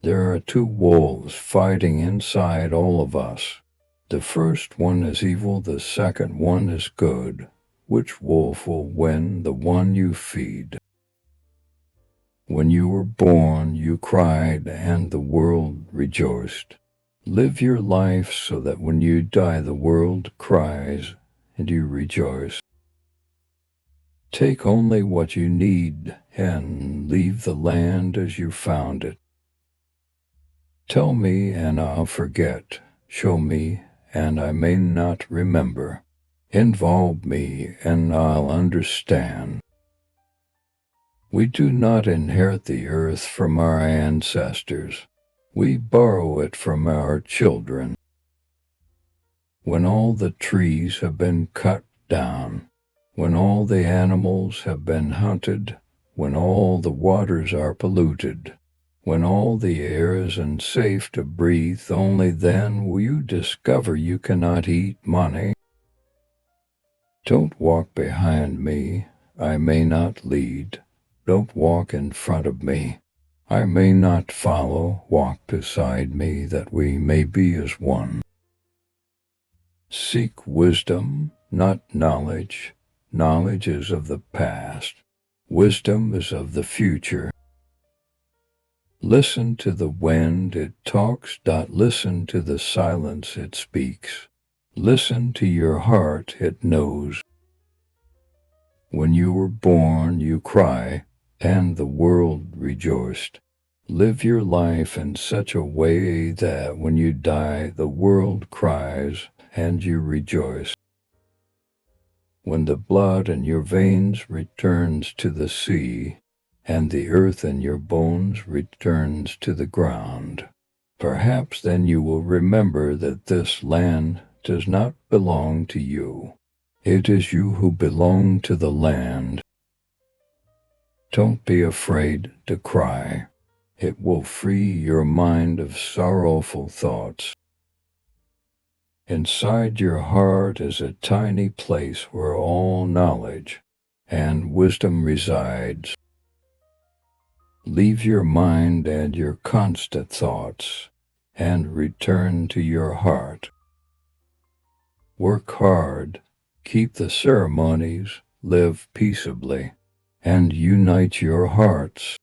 There are two wolves fighting inside all of us. The first one is evil, the second one is good. Which wolf will win? The one you feed. When you were born, you cried and the world rejoiced. Live your life so that when you die, the world cries and you rejoice. Take only what you need and leave the land as you found it. Tell me and I'll forget. Show me and I may not remember. Involve me and I'll understand. We do not inherit the earth from our ancestors. We borrow it from our children. When all the trees have been cut down, when all the animals have been hunted, when all the waters are polluted, when all the air is unsafe to breathe, only then will you discover you cannot eat money. Don't walk behind me, I may not lead. Don't walk in front of me, I may not follow. Walk beside me, that we may be as one. Seek wisdom, not knowledge. Knowledge is of the past. Wisdom is of the future. Listen to the wind, it talks. Listen to the silence, it speaks. Listen to your heart, it knows. When you were born, you cry, and the world rejoiced. Live your life in such a way that when you die, the world cries and you rejoice. When the blood in your veins returns to the sea, and the earth in your bones returns to the ground, perhaps then you will remember that this land does not belong to you. It is you who belong to the land. Don't be afraid to cry. It will free your mind of sorrowful thoughts. Inside your heart is a tiny place where all knowledge and wisdom resides. Leave your mind and your constant thoughts and return to your heart. Work hard, keep the ceremonies, live peaceably, and unite your hearts.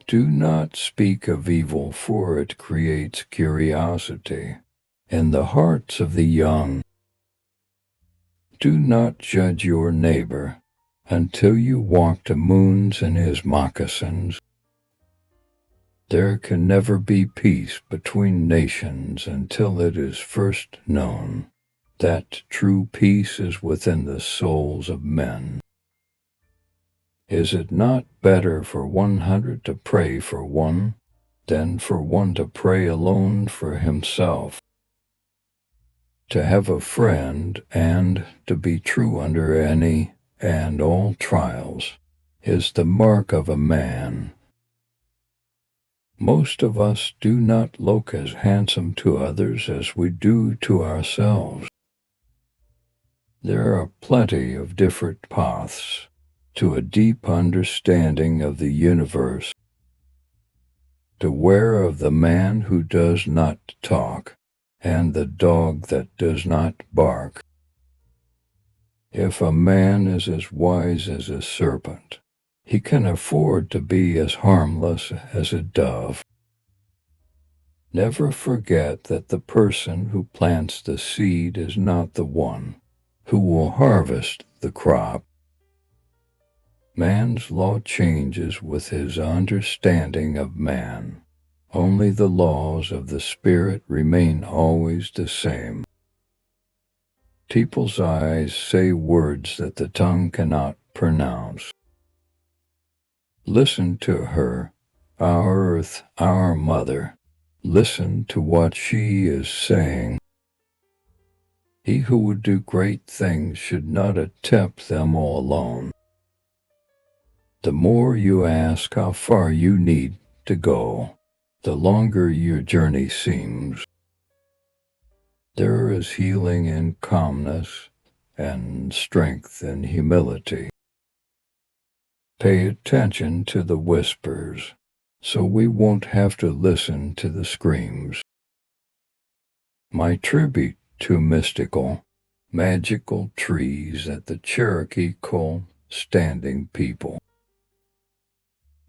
Do not speak of evil, for it creates curiosity in the hearts of the young. Do not judge your neighbor until you walk to moons in his moccasins. There can never be peace between nations until it is first known that true peace is within the souls of men. Is it not better for 100 to pray for one than for one to pray alone for himself? To have a friend and to be true under any and all trials is the mark of a man. Most of us do not look as handsome to others as we do to ourselves. There are plenty of different paths to a deep understanding of the universe. Beware of the man who does not talk and the dog that does not bark. If a man is as wise as a serpent, he can afford to be as harmless as a dove. Never forget that the person who plants the seed is not the one who will harvest the crop. Man's law changes with his understanding of man. Only the laws of the Spirit remain always the same. People's eyes say words that the tongue cannot pronounce. Listen to her, our earth, our mother. Listen to what she is saying. He who would do great things should not attempt them all alone. The more you ask how far you need to go, the longer your journey seems. There is healing in calmness and strength in humility. Pay attention to the whispers. so we won't have to listen to the screams. My tribute to mystical, magical trees that the Cherokee call standing people.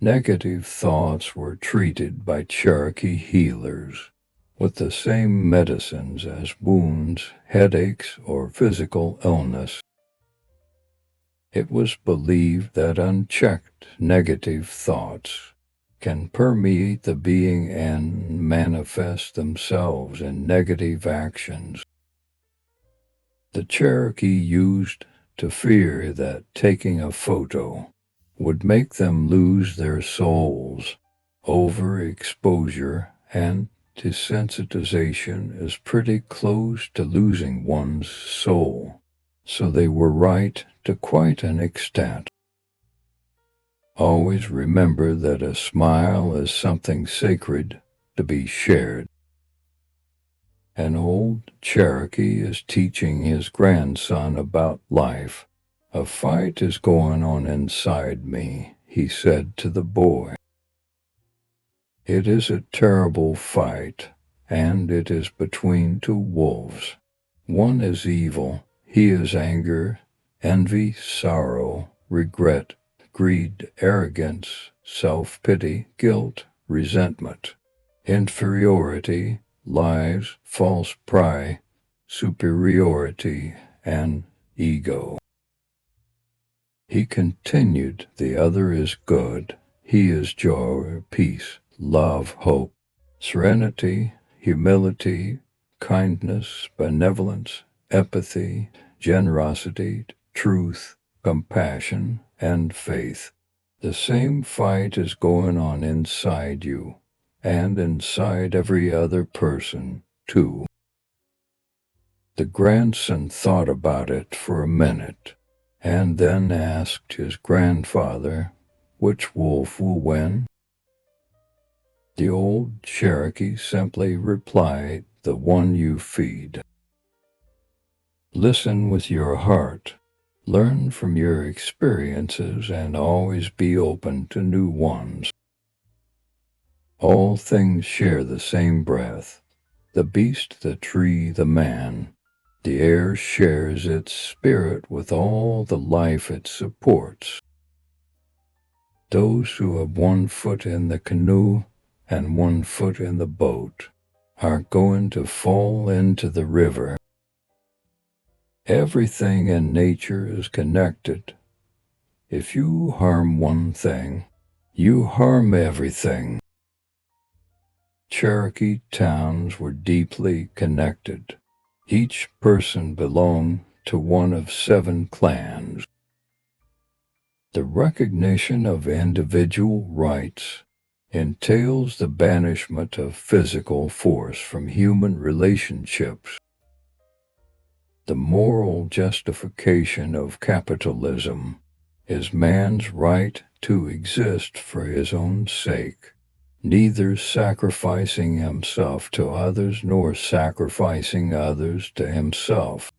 Negative thoughts were treated by Cherokee healers with the same medicines as wounds, headaches, or physical illness. It was believed that unchecked negative thoughts can permeate the being and manifest themselves in negative actions. The Cherokee used to fear that taking a photo would make them lose their souls. Overexposure and desensitization is pretty close to losing one's soul, so they were right to quite an extent. Always remember that a smile is something sacred to be shared. An old Cherokee is teaching his grandson about life. A fight is going on inside me, he said to the boy. It is a terrible fight, and it is between two wolves. One is evil. He is anger, envy, sorrow, regret, greed, arrogance, self-pity, guilt, resentment, inferiority, lies, false pride, superiority, and ego. He continued, the other is good. He is joy, peace, love, hope, serenity, humility, kindness, benevolence, empathy, generosity, truth, compassion, and faith. The same fight is going on inside you and inside every other person, too. The grandson thought about it for a minute and then asked his grandfather, which wolf will win? The old Cherokee simply replied, the one you feed. Listen with your heart, learn from your experiences, and always be open to new ones. All things share the same breath, the beast, the tree, the man. The air shares its spirit with all the life it supports. Those who have 1 foot in the canoe and 1 foot in the boat are going to fall into the river. Everything in nature is connected. If you harm one thing, you harm everything. Cherokee towns were deeply connected. Each person belonged to one of 7 clans. The recognition of individual rights entails the banishment of physical force from human relationships. The moral justification of capitalism is man's right to exist for his own sake, neither sacrificing himself to others nor sacrificing others to himself.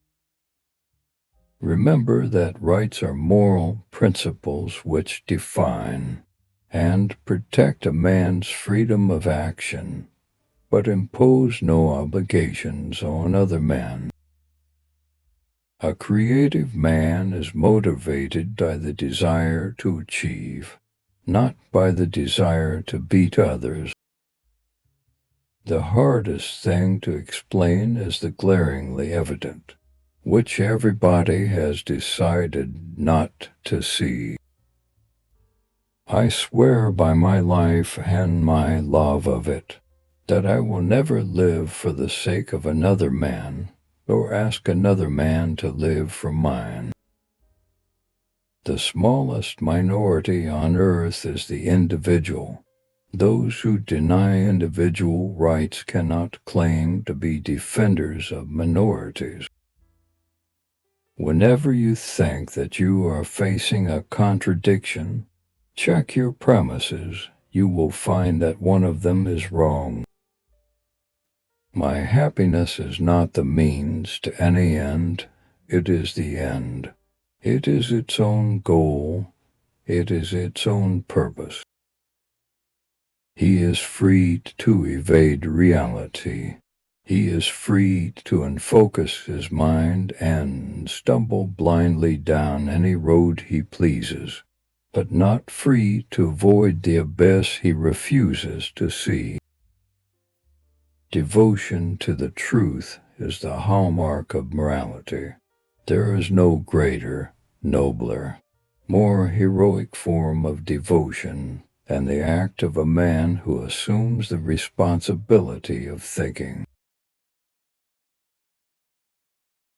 Remember that rights are moral principles which define and protect a man's freedom of action, but impose no obligations on other men. A creative man is motivated by the desire to achieve, not by the desire to beat others. The hardest thing to explain is the glaringly evident, which everybody has decided not to see. I swear by my life and my love of it, that I will never live for the sake of another man, or ask another man to live for mine. The smallest minority on earth is the individual. Those who deny individual rights cannot claim to be defenders of minorities. Whenever you think that you are facing a contradiction, check your premises. You will find that one of them is wrong. My happiness is not the means to any end. It is the end. It is its own goal. It is its own purpose. He is free to evade reality. He is free to unfocus his mind and stumble blindly down any road he pleases, but not free to avoid the abyss he refuses to see. Devotion to the truth is the hallmark of morality. There is no greater, nobler, more heroic form of devotion than the act of a man who assumes the responsibility of thinking.